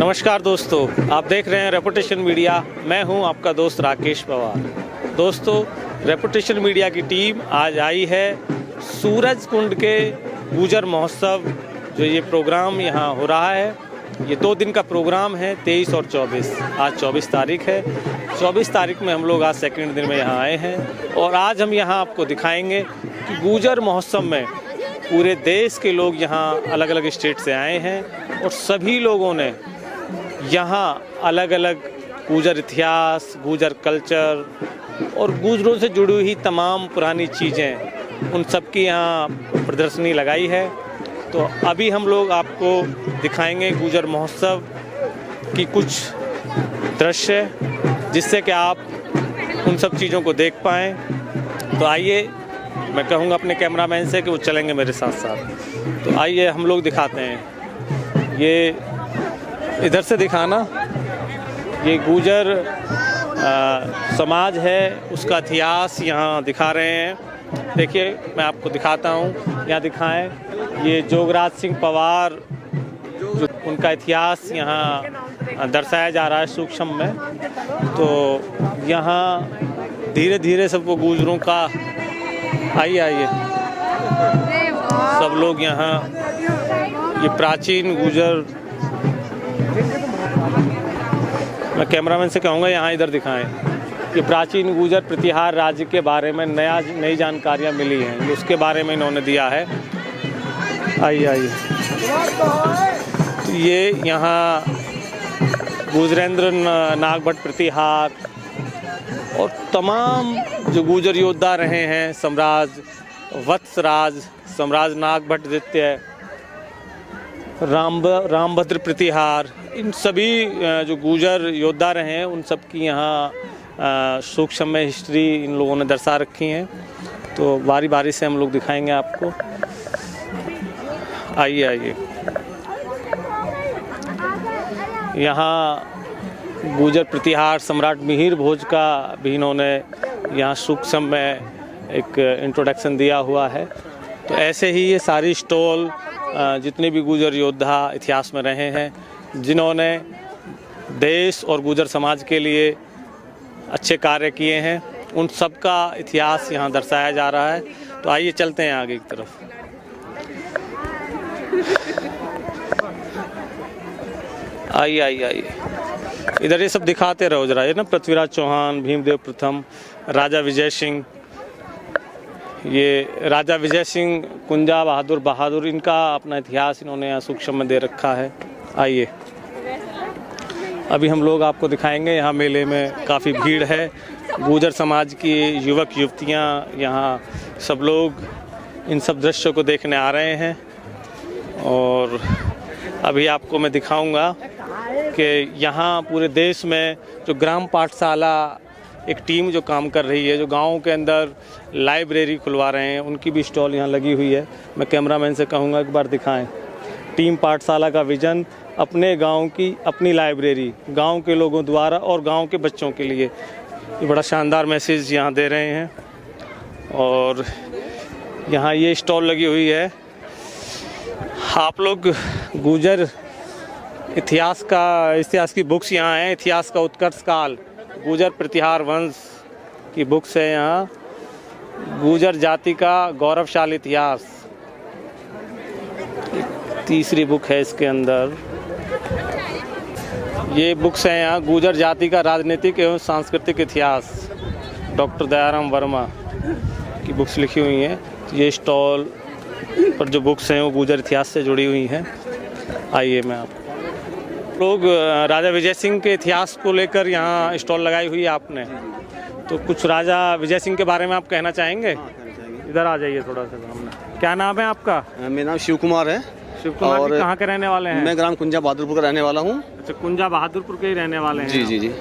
नमस्कार दोस्तों, आप देख रहे हैं रेपुटेशन मीडिया। मैं हूं आपका दोस्त राकेश पवार। दोस्तों, रेपुटेशन मीडिया की टीम आज आई है सूरज कुंड के गुजर महोत्सव, जो ये प्रोग्राम यहाँ हो रहा है। ये 2 दिन का प्रोग्राम है, 23 और 24। आज 24 तारीख है। 24 तारीख में हम लोग आज सेकंड दिन में यहाँ आए हैं और आज हम यहाँ आपको दिखाएंगे कि गुजर महोत्सव में पूरे देश के लोग यहाँ अलग अलग स्टेट से आए हैं और सभी लोगों ने यहाँ अलग अलग गुजर इतिहास, गुजर कल्चर और गुजरों से जुड़ी हुई तमाम पुरानी चीज़ें, उन सब की यहाँ प्रदर्शनी लगाई है। तो अभी हम लोग आपको दिखाएंगे गुजर महोत्सव की कुछ दृश्य, जिससे कि आप उन सब चीज़ों को देख पाएँ। तो आइए, मैं कहूँगा अपने कैमरामैन से कि वो चलेंगे मेरे साथ साथ। तो आइए हम लोग दिखाते हैं। ये इधर से दिखाना, ये गुजर समाज है, उसका इतिहास यहाँ दिखा रहे हैं। देखिए, मैं आपको दिखाता हूँ, यहाँ दिखाएं। ये जोगराज सिंह पवार, जो उनका इतिहास यहाँ दर्शाया जा रहा है सूक्ष्म में। तो यहाँ धीरे धीरे सबको गुजरों का आइए सब लोग यहाँ ये प्राचीन गुजर, मैं कैमरामैन से कहूँगा यहाँ इधर दिखाएं। ये प्राचीन गुजर प्रतिहार राज्य के बारे में नई जानकारियाँ मिली हैं, ये उसके बारे में इन्होंने दिया है। आइए तो ये यहाँ गुजरेंद्र नागभट्ट प्रतिहार और तमाम जो गुजर योद्धा रहे हैं, सम्राज वत्सराज, सम्राज नागभट्ट द्वितीय, रामभद्र प्रतिहार, इन सभी जो गुजर योद्धा रहे हैं उन सब की यहाँ सूक्ष्म में हिस्ट्री इन लोगों ने दर्शा रखी हैं। तो बारी बारी से हम लोग दिखाएंगे आपको। आइए यहाँ गुजर प्रतिहार सम्राट मिहिर भोज का भी इन्होंने यहाँ सूक्ष्म में एक इंट्रोडक्शन दिया हुआ है। तो ऐसे ही ये सारी स्टॉल, जितने भी गुजर योद्धा इतिहास में रहे हैं, जिन्होंने देश और गुजर समाज के लिए अच्छे कार्य किए हैं, उन सब का इतिहास यहाँ दर्शाया जा रहा है। तो आइए चलते हैं आगे की तरफ। आइए इधर ये सब दिखाते रहो जरा। ये ना पृथ्वीराज चौहान, भीमदेव प्रथम, राजा विजय सिंह, ये राजा विजय सिंह, कुंजा बहादुर, इनका अपना इतिहास इन्होंने यहाँ सूक्ष्म में दे रखा है। आइए अभी हम लोग आपको दिखाएंगे। यहाँ मेले में काफ़ी भीड़ है। गुजर समाज की युवक युवतियाँ यहाँ सब लोग इन सब दृश्यों को देखने आ रहे हैं। और अभी आपको मैं दिखाऊंगा कि यहाँ पूरे देश में जो ग्राम पाठशाला एक टीम जो काम कर रही है, जो गाँव के अंदर लाइब्रेरी खुलवा रहे हैं, उनकी भी स्टॉल यहाँ लगी हुई है। मैं कैमरामैन से कहूँगा एक बार दिखाएं। टीम पाठशाला का विजन, अपने गांव की अपनी लाइब्रेरी, गांव के लोगों द्वारा और गांव के बच्चों के लिए, ये बड़ा शानदार मैसेज यहाँ दे रहे हैं। और यहाँ ये स्टॉल लगी हुई है। आप लोग गुजर इतिहास की बुक्स यहाँ हैं। इतिहास का उत्कर्ष काल, गुजर प्रतिहार वंश की बुक्स है यहाँ। गुजर जाति का गौरवशाली इतिहास, तीसरी बुक है इसके अंदर। ये बुक्स हैं यहाँ, गुजर जाति का राजनीतिक एवं सांस्कृतिक इतिहास, डॉक्टर दयाराम वर्मा की बुक्स लिखी हुई हैं। ये स्टॉल पर जो बुक्स हैं वो गुजर इतिहास से जुड़ी हुई हैं। आइए मैं आप लोग राजा विजय सिंह के इतिहास को लेकर यहाँ स्टॉल लगाई हुई है आपने, तो कुछ राजा विजय सिंह के बारे में आप कहना चाहेंगे? इधर आ जाइए थोड़ा सा सामने। क्या नाम है आपका? मेरा नाम शिव कुमार है। शिव कुमार जी कहाँ के रहने वाले हैं? मैं ग्राम कुंजा बहादुरपुर का रहने वाला हूँ। अच्छा, कुंजा बहादुरपुर के ही रहने वाले हैं। जी।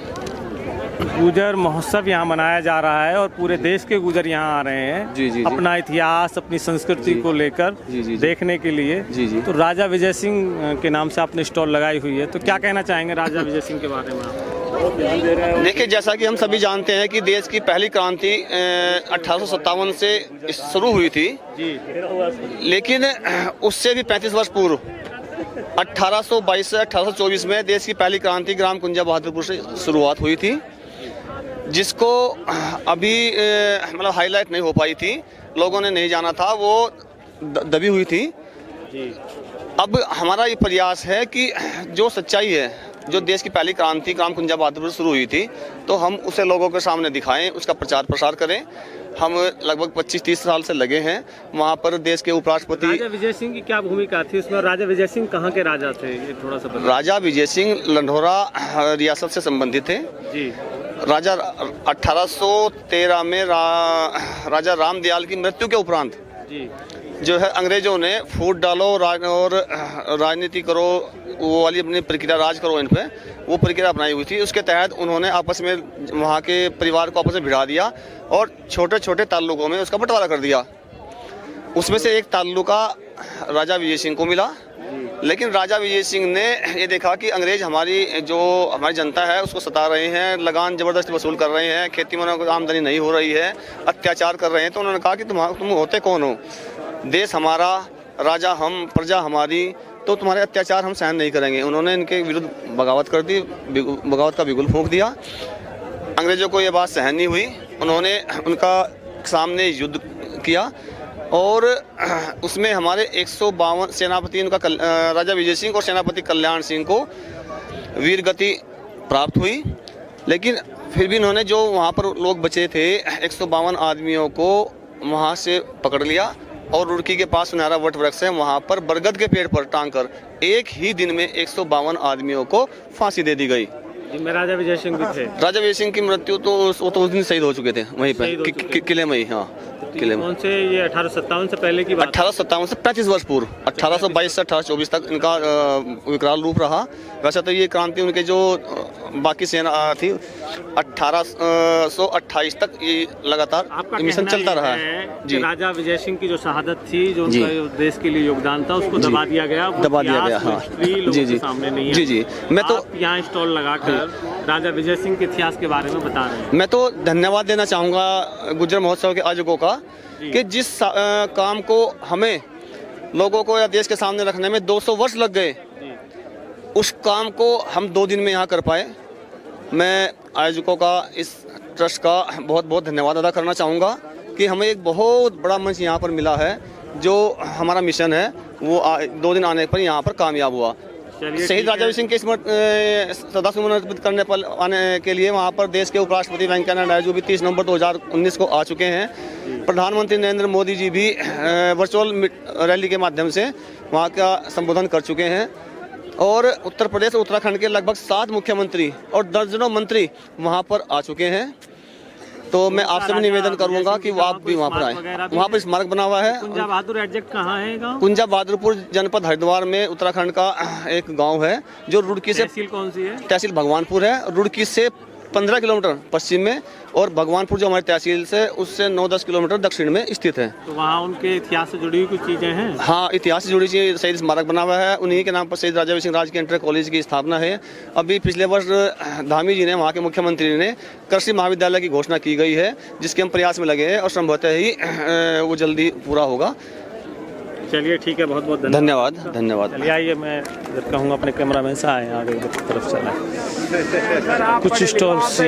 गुजर महोत्सव यहाँ मनाया जा रहा है और पूरे देश के गुजर यहाँ आ रहे हैं। जी। अपना इतिहास, अपनी संस्कृति को लेकर देखने के लिए। जी। तो राजा विजय सिंह के नाम से आपने स्टॉल लगाई हुई है, तो क्या कहना चाहेंगे राजा विजय सिंह के बारे में आप? देखिए, जैसा कि हम सभी जानते हैं कि देश की पहली क्रांति 1857 से शुरू हुई थी जी। लेकिन उससे भी 35 वर्ष पूर्व 1822 से 1824 में देश की पहली क्रांति ग्राम कुंजा बहादुरपुर से शुरुआत हुई थी, जिसको अभी मतलब हाईलाइट नहीं हो पाई थी, लोगों ने नहीं जाना था, वो दबी हुई थी जी। अब हमारा ये प्रयास है कि जो सच्चाई है, जो देश की पहली क्रांति ग्राम कुंजा बहादुरपुर शुरू हुई थी, तो हम उसे लोगों के सामने दिखाएं, उसका प्रचार प्रसार करें। हम लगभग 25-30 साल से लगे हैं वहाँ पर। देश के उपराष्ट्रपति राजा विजय सिंह की क्या भूमिका थी उसमें? राजा विजय सिंह कहाँ के राजा थे, ये थोड़ा सा बताइए। राजा विजय सिंह लंढौरा रियासत से संबंधित थे जी। राजा 1813 में राजा रामदयाल की मृत्यु के उपरांत जी जो है अंग्रेजों ने फूट डालो और राजनीति करो, वो वाली अपनी प्रक्रिया, राज करो इन पे, वो प्रक्रिया अपनाई हुई थी। उसके तहत उन्होंने आपस में वहाँ के परिवार को आपस में भिड़ा दिया और छोटे छोटे ताल्लुकों में उसका बंटवारा कर दिया। उसमें से एक ताल्लुका राजा विजय सिंह को मिला, लेकिन राजा विजय सिंह ने ये देखा कि अंग्रेज हमारी जनता है उसको सता रहे हैं, लगान ज़बरदस्ती वसूल कर रहे हैं, खेती में आमदनी नहीं हो रही है, अत्याचार कर रहे हैं। तो उन्होंने कहा कि तुम होते कौन हो? देश हमारा, राजा हम, प्रजा हमारी, तो तुम्हारे अत्याचार हम सहन नहीं करेंगे। उन्होंने इनके विरुद्ध बगावत कर दी, बगावत का बिगुल फूंक दिया। अंग्रेजों को ये बात सहन नहीं हुई, उन्होंने उनका सामने युद्ध किया और उसमें हमारे 152 सेनापति उनका राजा विजय सिंह और सेनापति कल्याण सिंह को वीर गति प्राप्त हुई। लेकिन फिर भी इन्होंने जो वहाँ पर लोग बचे थे 152 आदमियों को वहाँ से पकड़ लिया और रुड़की के पास सुनहरा वट वृक्ष है, वहाँ पर बरगद के पेड़ पर टांग कर एक ही दिन में 152 आदमियों को फांसी दे दी गई। जिनमें राजा विजय सिंह भी थे। राजा विजय सिंह की मृत्यु तो उस दिन शहीद हो चुके थे वहीं पे किले में ही। हाँ, किले में। कौन से? ये 1857 से पहले की बात? 1857 से 35 वर्ष पूर्व, 1822 से 1824 तक इनका विकराल रूप रहा। वैसे तो ये क्रांति उनके जो बाकी सेना थी 1828 तक ये लगातार मिशन चलता रहा है जी। राजा विजय सिंह की जो शहादत थी, जो उनका देश के लिए योगदान था, उसको दबा दिया गया। दबा दिया गया। हाँ जी जी, सामने नहीं है। जी जी। मैं तो यहाँ स्टॉल लगाकर राजा विजय सिंह के इतिहास के बारे में बता रहे हैं। मैं तो धन्यवाद देना चाहूँगा गुर्जर महोत्सव के आयोजकों का कि जिस काम को हमें लोगों को या देश के सामने रखने में 200 वर्ष लग गए, उस काम को हम 2 दिन में यहाँ कर पाए। मैं आयोजकों का, इस ट्रस्ट का बहुत बहुत धन्यवाद अदा करना चाहूँगा कि हमें एक बहुत बड़ा मंच यहाँ पर मिला है। जो हमारा मिशन है वो 2 दिन आने पर यहाँ पर कामयाब हुआ। शहीद राजा विजय सिंह के श्रद्धासुमन अर्पित करने पर आने के लिए वहाँ पर देश के उपराष्ट्रपति वेंकैया नायडू भी 30 नवंबर 2019 को आ चुके हैं। प्रधानमंत्री नरेंद्र मोदी जी भी वर्चुअल रैली के माध्यम से वहाँ का संबोधन कर चुके हैं और उत्तर प्रदेश और उत्तराखंड के लगभग 7 मुख्यमंत्री और दर्जनों मंत्री वहाँ पर आ चुके हैं। तो मैं आपसे भी निवेदन करूंगा कि वो आप भी वहाँ पर आए। वहाँ पर स्मारक बना हुआ है। कुंजा बहादुर एग्जैक्ट कहाँ है गाँव? कुंजा बहादुरपुर जनपद हरिद्वार में उत्तराखंड का एक गांव है जो रुड़की से, तहसील कौन सी है? तहसील भगवानपुर है, रुड़की से 15 किलोमीटर पश्चिम में और भगवानपुर जो हमारी तहसील से उससे 9-10 किलोमीटर दक्षिण में स्थित है। तो वहाँ उनके इतिहास से जुड़ी हुई कुछ चीजें हैं? हाँ, इतिहास से जुड़ी चीज शहीद स्मारक बना हुआ है। उन्हीं के नाम पर शहीद राजा विजय सिंह राजकीय इंटर कॉलेज की स्थापना है। अभी पिछले वर्ष धामी जी ने, वहाँ के मुख्यमंत्री ने, कृषि महाविद्यालय की घोषणा की गई है, जिसके हम प्रयास में लगे हैं और संभवतः ही वो जल्दी पूरा होगा। चलिए ठीक है, बहुत बहुत धन्यवाद। धन्यवाद। चलिए आइए, मैं इधर कहूँगा अपने कैमरामैन से आए आगे इधर तरफ चला। कुछ स्टॉल्स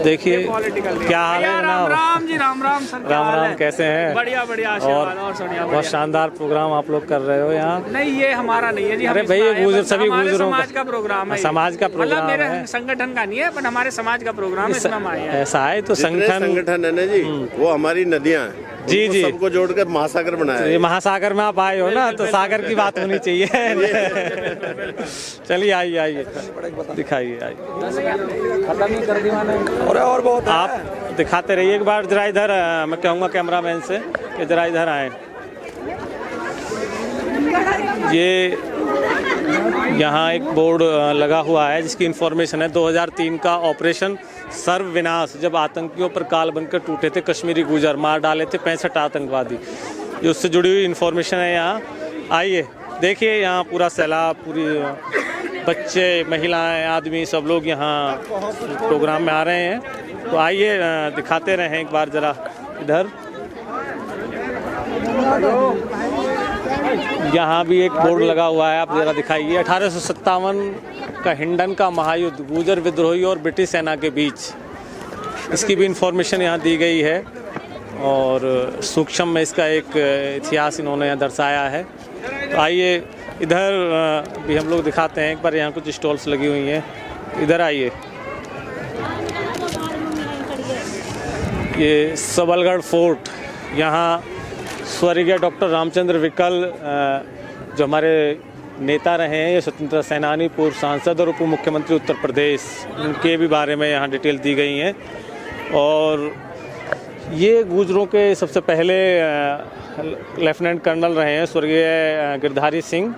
देखिए, क्या हाल है जनाब? राम जी, राम राम सर। राम राम, कैसे हैं? बढ़िया बढ़िया, आशीर्वाद और बढ़िया। बहुत शानदार प्रोग्राम आप लोग कर रहे हो यहाँ। नहीं, ये हमारा नहीं है जी। अरे भाई, ये सभी गुजरों समाज का प्रोग्राम है। समाज का प्रोग्राम मतलब है, मेरे संगठन का नहीं है, पर हमारे समाज का प्रोग्राम है, इसमें हम आए हैं। ऐसा है तो संगठन है ना जी, वो हमारी नदियाँ हैं जी जी, सबको जोड़कर महासागर बनाया है। ये महासागर में आप आए हो ना, तो सागर की बात होनी चाहिए। चलिए आइए आइए, दिखाइए, आइए। और बहुत आप दिखाते रहिए एक बार जरा इधर। मैं कहूँगा कैमरामैन से कि जरा इधर आए। ये यहाँ एक बोर्ड लगा हुआ है जिसकी इन्फॉर्मेशन है 2003 का ऑपरेशन सर्वविनाश, जब आतंकियों पर काल बनकर टूटे थे कश्मीरी गुजर, मार डाले थे 65 आतंकवादी। ये उससे जुड़ी हुई इन्फॉर्मेशन है यहाँ। आइए देखिए, यहाँ पूरा सैलाब, पूरी बच्चे, महिलाएं, आदमी, सब लोग यहाँ प्रोग्राम में आ रहे हैं। तो आइए दिखाते रहें एक बार ज़रा इधर। यहाँ भी एक बोर्ड लगा हुआ है, आप जरा दिखाइए। 1857 का हिंडन का महायुद्ध गुर्जर विद्रोही और ब्रिटिश सेना के बीच, इसकी भी इंफॉर्मेशन यहाँ दी गई है और सूक्ष्म में इसका एक इतिहास इन्होंने यहाँ दर्शाया है। तो आइए इधर भी हम लोग दिखाते हैं एक बार। यहाँ कुछ स्टॉल्स लगी हुई हैं, इधर आइए। ये सबलगढ़ फोर्ट, यहाँ स्वर्गीय डॉक्टर रामचंद्र विकल जो हमारे नेता रहे हैं, ये स्वतंत्रता सेनानी, पूर्व सांसद और उप मुख्यमंत्री उत्तर प्रदेश, उनके भी बारे में यहाँ डिटेल दी गई हैं। और ये गुर्जरों के सबसे पहले लेफ्टिनेंट कर्नल रहे हैं स्वर्गीय गिरधारी सिंह,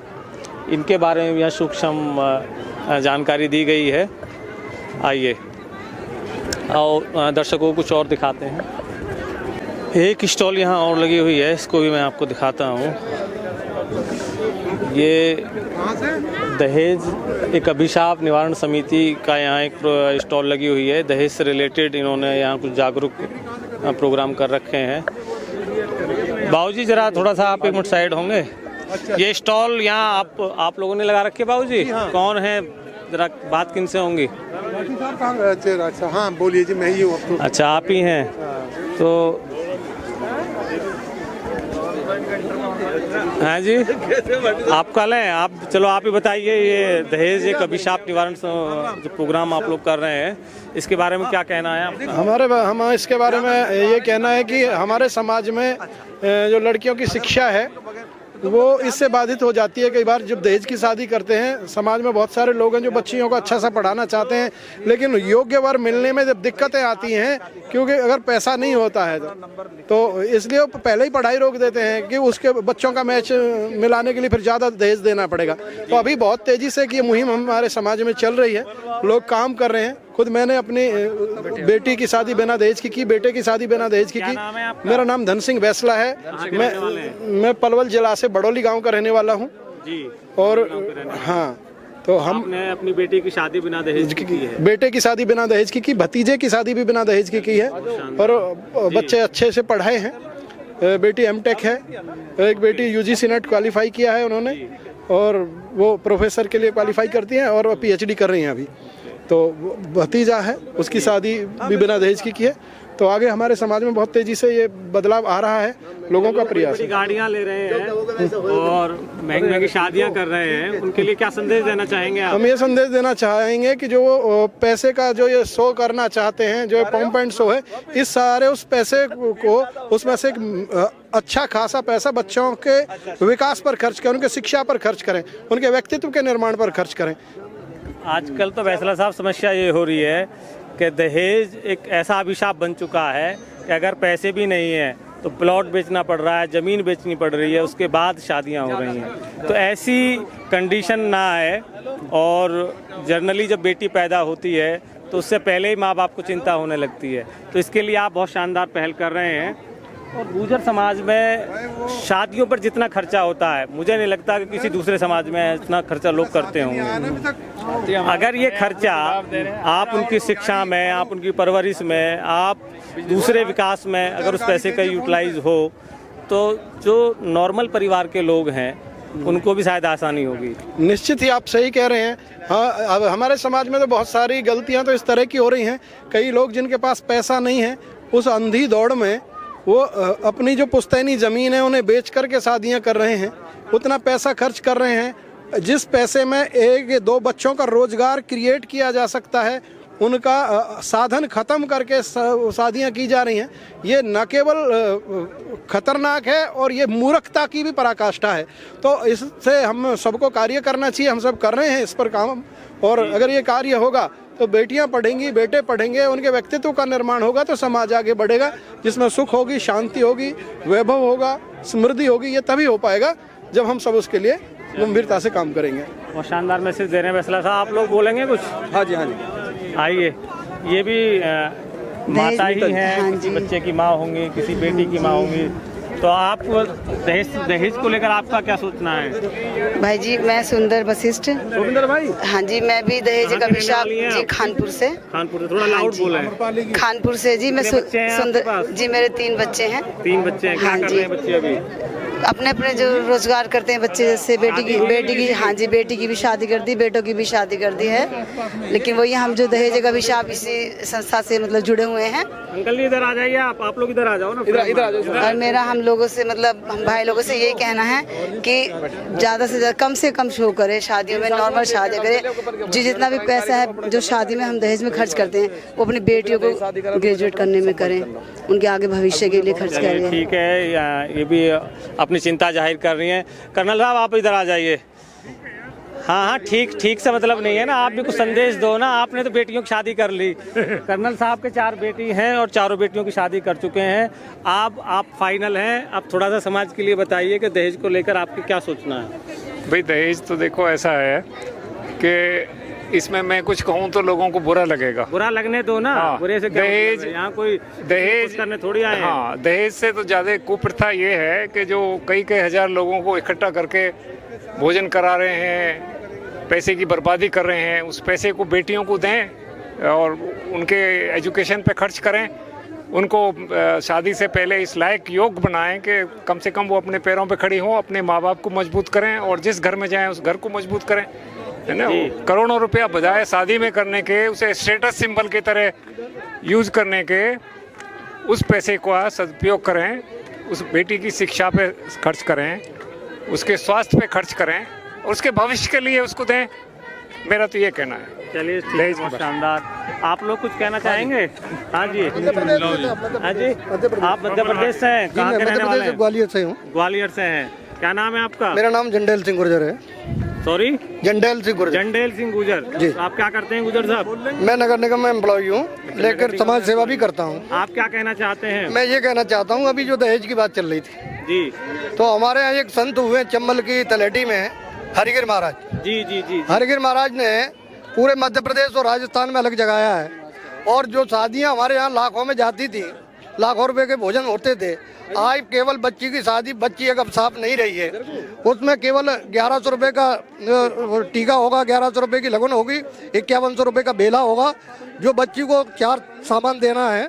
इनके बारे में यहाँ सूक्ष्म जानकारी दी गई है। आइए और दर्शकों को कुछ और दिखाते हैं। एक स्टॉल यहाँ और लगी हुई है, इसको भी मैं आपको दिखाता हूँ। ये दहेज एक अभिशाप निवारण समिति का यहाँ एक स्टॉल लगी हुई है। दहेज से रिलेटेड इन्होंने यहाँ कुछ जागरूक प्रोग्राम कर रखे हैं। बाबूजी जरा थोड़ा सा आप एक मिनट साइड होंगे। ये स्टॉल यहाँ आप लोगों ने लगा रखे बाबूजी? कौन है, जरा बात किन से होंगी? अच्छा, हाँ बोलिए जी, मैं ही हूँ। अच्छा, आप ही हैं। तो हाँ जी, आप कल हैं आप? चलो आप ही बताइए, ये दहेज एक अभिशाप निवारण जो प्रोग्राम आप लोग कर रहे हैं, इसके बारे में क्या कहना है आपका? हम इसके बारे में ये कहना है कि हमारे समाज में जो लड़कियों की शिक्षा है वो इससे बाधित हो जाती है। कई बार जब दहेज की शादी करते हैं, समाज में बहुत सारे लोग हैं जो बच्चियों को अच्छा सा पढ़ाना चाहते हैं, लेकिन योग्य वर मिलने में जब दिक्कतें आती हैं, क्योंकि अगर पैसा नहीं होता है तो इसलिए वो पहले ही पढ़ाई रोक देते हैं कि उसके बच्चों का मैच मिलाने के लिए फिर ज़्यादा दहेज देना पड़ेगा। तो अभी बहुत तेज़ी से ये मुहिम हमारे समाज में चल रही है, लोग काम कर रहे हैं। खुद मैंने अपनी बेटी की शादी बिना दहेज की, बेटे की शादी बिना दहेज की। मेरा नाम धन सिंह बैसला है। मैं पलवल जिला से बड़ौली गांव का रहने वाला हूं जी। और हाँ, तो हमने अपनी बेटी की शादी बिना दहेज की है। बेटे की शादी बिना दहेज की, भतीजे की शादी भी बिना दहेज की है। और बच्चे अच्छे से पढ़ाए हैं। बेटी एमटेक है, एक बेटी यूजीसी नेट क्वालिफाई किया है उन्होंने, और वो प्रोफेसर के लिए क्वालिफाई करती हैं और पीएचडी कर रही हैं अभी। तो भतीजा है, उसकी शादी भी बिना दहेज की है। तो आगे हमारे समाज में बहुत तेजी से ये बदलाव आ रहा है, लोगों का प्रयास है। गाड़ियाँ ले रहे हैं और महंगी महंगी शादियाँ कर रहे हैं, उनके लिए क्या संदेश देना चाहेंगे आप? हम ये संदेश देना चाहेंगे कि जो पैसे का जो ये शो करना चाहते हैं, जो पंप एंड शो है, इस सारे उस पैसे को, उसमें से अच्छा खासा पैसा बच्चों के विकास पर खर्च करें, उनके शिक्षा पर खर्च करें, उनके व्यक्तित्व के निर्माण पर खर्च करें। आजकल तो बैसला साहब समस्या ये हो रही है कि दहेज एक ऐसा अभिशाप बन चुका है कि अगर पैसे भी नहीं है तो प्लॉट बेचना पड़ रहा है, ज़मीन बेचनी पड़ रही है, उसके बाद शादियां हो रही हैं। तो ऐसी कंडीशन ना आए, और जनरली जब बेटी पैदा होती है तो उससे पहले ही माँ बाप को चिंता होने लगती है। तो इसके लिए आप बहुत शानदार पहल कर रहे हैं। और गुर्जर समाज में शादियों पर जितना खर्चा होता है, मुझे नहीं लगता कि किसी दूसरे समाज में इतना खर्चा लोग करते होंगे। अगर ये खर्चा आप उनकी शिक्षा में, आप उनकी परवरिश में, आप दूसरे विकास में अगर उस पैसे का यूटिलाइज हो, तो जो नॉर्मल परिवार के लोग हैं उनको भी शायद आसानी होगी। निश्चित ही आप सही कह रहे हैं। हाँ, अब हमारे समाज में तो बहुत सारी गलतियां तो इस तरह की हो रही हैं। कई लोग जिनके पास पैसा नहीं है, उस अंधी दौड़ में वो अपनी जो पुश्तैनी ज़मीन है उन्हें बेच करके शादियां कर रहे हैं, उतना पैसा खर्च कर रहे हैं। जिस पैसे में एक दो बच्चों का रोजगार क्रिएट किया जा सकता है, उनका साधन ख़त्म करके शादियां की जा रही हैं। ये न केवल खतरनाक है और ये मूर्खता की भी पराकाष्ठा है। तो इससे हम सबको कार्य करना चाहिए, हम सब कर रहे हैं इस पर काम। और अगर ये कार्य होगा तो बेटियां पढ़ेंगी, बेटे पढ़ेंगे, उनके व्यक्तित्व का निर्माण होगा, तो समाज आगे बढ़ेगा, जिसमें सुख होगी, शांति होगी, वैभव होगा, समृद्धि होगी। ये तभी हो पाएगा जब हम सब उसके लिए गंभीरता से काम करेंगे। और शानदार मैसेज दे रहे हैं बैसला साहब। आप लोग बोलेंगे कुछ? हाँ जी, हाँ जी। आइए, ये भी माता ही हैं, किसी बच्चे की माँ होंगी, किसी बेटी की माँ होंगी। तो आप दहेज को लेकर आपका क्या सोचना है? भाई जी मैं सुंदर वशिष्ठ। गोविंदर भाई, हाँ जी मैं भी दहेज कहाँ का के रहने विषाप वाली हैं जी आप? खानपुर से। कानपुर से, थोड़ा लाउड जी। बोलें। खानपुर से जी मैं कितने बच्चे हैं आपके सुंदर पास? जी मेरे 3 बच्चे हैं। 3 बच्चे हैं, क्या हाँ कर जी। रहे हैं बच्चे अभी? अपने अपने जो रोजगार करते हैं बच्चे, जैसे बेटी की हाँ जी बेटी की भी शादी कर दी, बेटों की भी शादी कर दी है। लेकिन वही हम जो दहेज का विषाप इसी संस्था से मतलब जुड़े हुए हैं। अंकल जी इधर आ जाइए, आप लोग इधर आ जाओ ना, इधर आ जाओ। और मेरा हम लोगों से मतलब हम भाई लोगों से यही कहना है कि ज़्यादा से कम शो करे, शादियों में नॉर्मल शादी करे। जी जितना भी पैसा है जो शादी में हम दहेज में खर्च करते हैं वो अपनी बेटियों को ग्रेजुएट करने में करें, उनके आगे भविष्य के लिए खर्च करें। ठीक है, ये भी अपनी चिंता जाहिर कर रही हैं। कर्नल साहब आप इधर आ जाइए। हाँ, ठीक से मतलब नहीं है ना, आप भी कुछ संदेश दो ना। आपने तो बेटियों की शादी कर ली, कर्नल साहब के 4 बेटी हैं और चारों बेटियों की शादी कर चुके हैं। आप फाइनल हैं, आप थोड़ा सा समाज के लिए बताइए कि दहेज को लेकर आपकी क्या सोचना है? भाई दहेज तो देखो ऐसा है कि इसमें मैं कुछ कहूँ तो लोगों को बुरा लगेगा। बुरा लगने दो ना, हाँ, बुरे से क्या दहेज मतलब है? यहाँ कोई दहेज करने थोड़ी आए हैं। हाँ, दहेज से तो ज़्यादा कुप्रथा ये है कि जो कई हजार लोगों को इकट्ठा करके भोजन करा रहे हैं, पैसे की बर्बादी कर रहे हैं, उस पैसे को बेटियों को दें और उनके एजुकेशन पे खर्च करें, उनको शादी से पहले इस लायक योग्य बनाएं कि कम से कम वो अपने पैरों पे खड़ी हों, अपने माँ बाप को मजबूत करें और जिस घर में जाएं उस घर को मजबूत करें, है ना। करोड़ों रुपया बजाय शादी में करने के उसे स्टेटस सिंबल की तरह यूज करने के उस पैसे का सदुपयोग करें, उस बेटी की शिक्षा पे खर्च करें, उसके स्वास्थ्य पे खर्च करें और उसके भविष्य के लिए उसको दें। मेरा तो ये कहना है। चलिए ठीक, बहुत शानदार। आप लोग कुछ कहना चाहेंगे? हाँ जी, हाँ जी, आप मध्य प्रदेश से हैं? कहाँ के रहने वाले हैं? ग्वालियर से हूँ। ग्वालियर से हैं। क्या नाम है आपका? मेरा नाम जंडेल सिंह गुर्जर है। सॉरी, जंडेल सिंह गुर्जर। जंडेल सिंह गुजर जी। आप क्या करते हैं गुजर साहब? मैं नगर निगम में एम्प्लॉय हूँ, लेकर समाज सेवा भी करता हूँ। आप क्या कहना चाहते हैं? मैं ये कहना चाहता हूँ, अभी जो दहेज की बात चल रही थी जी तो हमारे यहाँ एक संत हुए चंबल की तलेटी में, हरिगिर महाराज। जी हरिगिर महाराज ने पूरे मध्य प्रदेश और राजस्थान में अलग जगाया है। और जो शादियां हमारे यहाँ लाखों में जाती थी, लाखों रुपए के भोजन होते थे, आज केवल बच्ची की शादी, बच्ची एक अब साफ नहीं रही है, उसमें केवल 1100 रुपये का टीका होगा, 1100 रुपये की लगन होगी, 5100 रुपये का बेला होगा। जो बच्ची को 4 सामान देना है,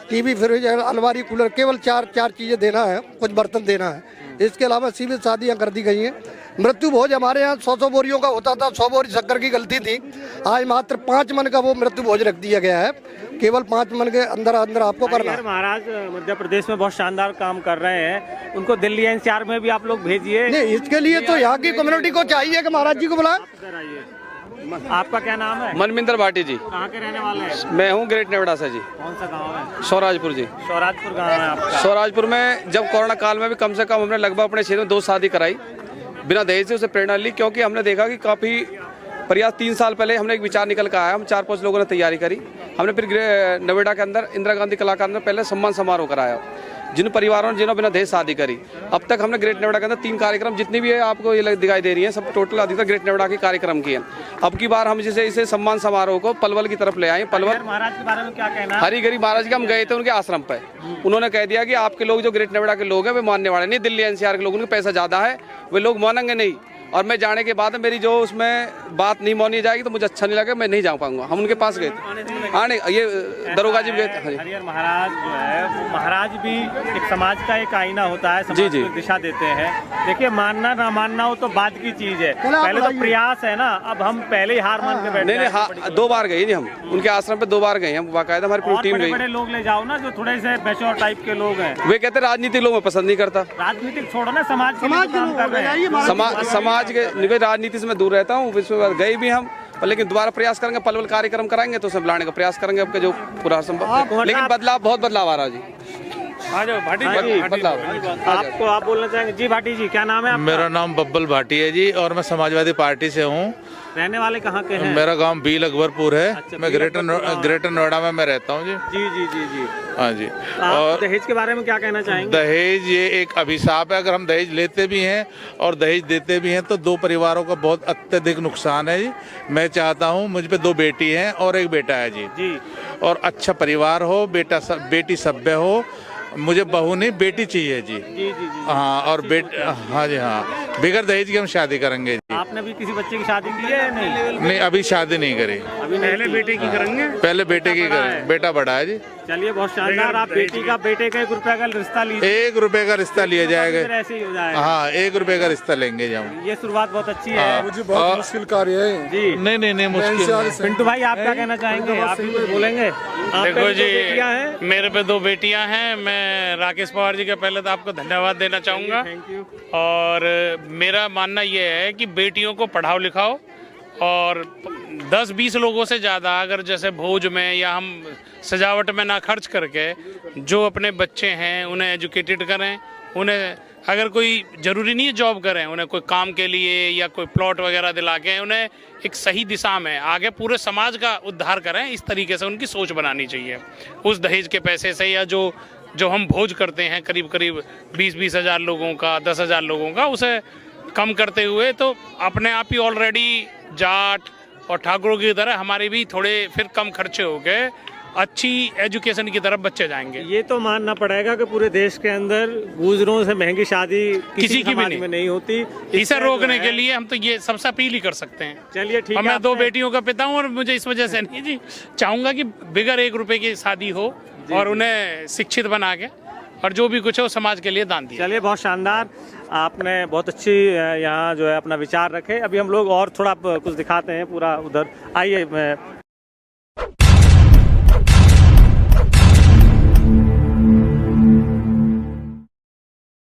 टीवी, फ्रिज, अलमारी, कूलर, केवल 4 चीज़ें देना है, कुछ बर्तन देना है। इसके अलावा सीमित शादियाँ कर दी गई हैं। मृत्यु भोज हमारे यहाँ 100 बोरियों का होता था, 100 बोरी शक्कर की गलती थी, आज मात्र 5 मन का वो मृत्यु भोज रख दिया गया है। केवल 5 मन के अंदर आपको करना है। महाराज मध्य प्रदेश में बहुत शानदार काम कर रहे हैं, उनको दिल्ली एनसीआर में भी आप लोग भेजिए। नहीं, इसके लिए तो यहाँ की कम्युनिटी को चाहिए कि महाराज जी को बुलाएं। आपका क्या नाम है? मनविंदर भाटी जी। कहाँ के रहने वाले हैं? मैं हूँ ग्रेट नोएडा से जी। कौन सा गांव है? सौराजपुर जी। सौराजपुर गांव है आपका? सौराजपुर में जब कोरोना काल में भी कम से कम हमने लगभग अपने क्षेत्र में 2 शादी कराई बिना दहेज से। उसे प्रेरणा ली क्योंकि हमने देखा कि काफ़ी प्रयास 3 साल पहले हमने एक विचार निकल कर आया। हम 4-5 लोगों ने तैयारी करी। हमने फिर नोएडा के अंदर इंदिरा गांधी कलाकार ने पहले सम्मान समारोह कराया जिन परिवारों ने जिन्होंने बिना दहेज शादी करी। अब तक हमने ग्रेट नोएडा के अंदर 3 कार्यक्रम जितनी भी है आपको ये दिखाई दे रही है, सब टोटल अधिकतर ग्रेट नोएडा के कार्यक्रम की है। अब की बार हम इसे सम्मान समारोह को पलवल की तरफ ले आए। पलवल महाराज के बारे में क्या कहना है? हरिगिरी महाराज के हम गए थे उनके आश्रम पे। उन्होंने कह दिया कि आपके लोग जो ग्रेट नोएडा के लोग हैं वे मानने वाले नहीं, दिल्ली एनसीआर के लोग, उनके पैसा ज्यादा है, वे लोग मानेंगे नहीं। और मैं जाने के बाद मेरी जो उसमें बात नहीं मानी जाएगी तो मुझे अच्छा नहीं लगा, मैं नहीं जा पाऊंगा। हम उनके पास गए थे, हाँ नहीं, ये दरोगा जी गए थे। हरिहर महाराज जो है वो महाराज भी एक समाज का एक आईना होता है, समाज को दिशा देते हैं। देखिए, मानना ना मानना हो तो बात की चीज है, पहले तो प्रयास है ना। अब हम पहले ही हार मान के बैठे। नहीं, हाँ 2 बार गए हम उनके आश्रम पे, 2 बार गए हम, बाकायदा हमारी पूरी टीम गई। बड़े लोग ले जाओ ना जो थोड़े से मैच्योर टाइप के लोग हैं। वे कहते राजनीतिक लोग मैं पसंद नहीं करता। राजनीतिक छोड़ो ना, समाज के लिए काम कर रहे हैं। समाज के राजनीति से मैं दूर रहता हूँ। इसमें गए भी हम, लेकिन दोबारा प्रयास करेंगे, पलवल कार्यक्रम कराएंगे तो उसे बुलाने का प्रयास करेंगे आपका जो पूरा संभव। लेकिन बहुत बदलाव आ रहा जी। भाटी जी, बदलाव आपको आप बोलना चाहेंगे? जी भाटी जी, क्या नाम है आपका? मेरा नाम बब्बल भाटी है जी और मैं समाजवादी पार्टी से हूँ। रहने वाले कहाँ के हैं? मेरा गांव बील अकबरपुर है। अच्छा, मैं ग्रेटर नोएडा में मैं रहता हूँ जी। जी। हाँ जी। और दहेज के बारे में क्या कहना चाहेंगे? दहेज ये एक अभिशाप है। अगर हम दहेज लेते भी हैं और दहेज देते भी हैं तो 2 परिवारों का बहुत अत्यधिक नुकसान है जी। मैं चाहता हूँ, मुझ पे 2 बेटी हैं और 1 बेटा है जी। और अच्छा परिवार हो, बेटी सभ्य हो मुझे बहू नहीं बेटी चाहिए जी। जी जी जी। हाँ और हाँ जी हाँ, बगैर दहेज की हम शादी करेंगे जी। आपने भी किसी बच्चे की शादी की है या नहीं? नहीं अभी शादी नहीं करी, अभी पहले बेटे की करेंगे। पहले बेटे की करें, बेटा बड़ा है जी। चलिए बहुत शानदार। आप बेटे का 1 रुपए का रिश्ता लीजिए, 1 रुपए का रिश्ता लिया जाएगा। ऐसे ही हो जाएगा। हाँ 1 रुपए का रिश्ता लेंगे जी हम। ये शुरुआत बहुत अच्छी है। मुझे बहुत मुश्किल कार्य है जी। नहीं मुश्किल नहीं। पिंटू भाई आप क्या कहना चाहेंगे? आप भी कुछ बोलेंगे? देखो जी, मेरे पे 2 बेटियां हैं। मैं राकेश पवार जी का पहले तो आपको धन्यवाद देना चाहूँगा। Thank you. और मेरा मानना ये है कि बेटियों को पढ़ाओ लिखाओ, और 10-20 लोगों से ज़्यादा अगर जैसे भोज में या हम सजावट में ना खर्च करके जो अपने बच्चे हैं उन्हें एजुकेटेड करें। उन्हें अगर कोई ज़रूरी नहीं है जॉब करें, उन्हें कोई काम के लिए या कोई प्लॉट वगैरह दिला के उन्हें एक सही दिशा में आगे पूरे समाज का उद्धार करें। इस तरीके से उनकी सोच बनानी चाहिए। उस दहेज के पैसे से या जो हम भोज करते हैं करीब 20-20 हज़ार लोगों का, 10,000 लोगों का, उसे कम करते हुए तो अपने आप ही ऑलरेडी जाट और ठाकुरों की तरह हमारे भी थोड़े फिर कम खर्चे हो गए, अच्छी एजुकेशन की तरफ बच्चे जाएंगे। ये तो मानना पड़ेगा कि पूरे देश के अंदर गुजरों से महंगी शादी किसी की भी नहीं होती। इसे रोकने के लिए हम तो ये सबसे अपील ही कर सकते हैं। चलिए ठीक है। मैं 2 बेटियों का पिता हूँ और मुझे इस वजह से नहीं जी चाहूँगा कि बगैर 1 रुपए की शादी हो और उन्हें शिक्षित बना के और जो भी कुछ है वो समाज के लिए दान दिया। चलिए बहुत शानदार, आपने बहुत अच्छी यहाँ जो है अपना विचार रखे। अभी हम लोग और थोड़ा कुछ दिखाते हैं पूरा उधर। आइए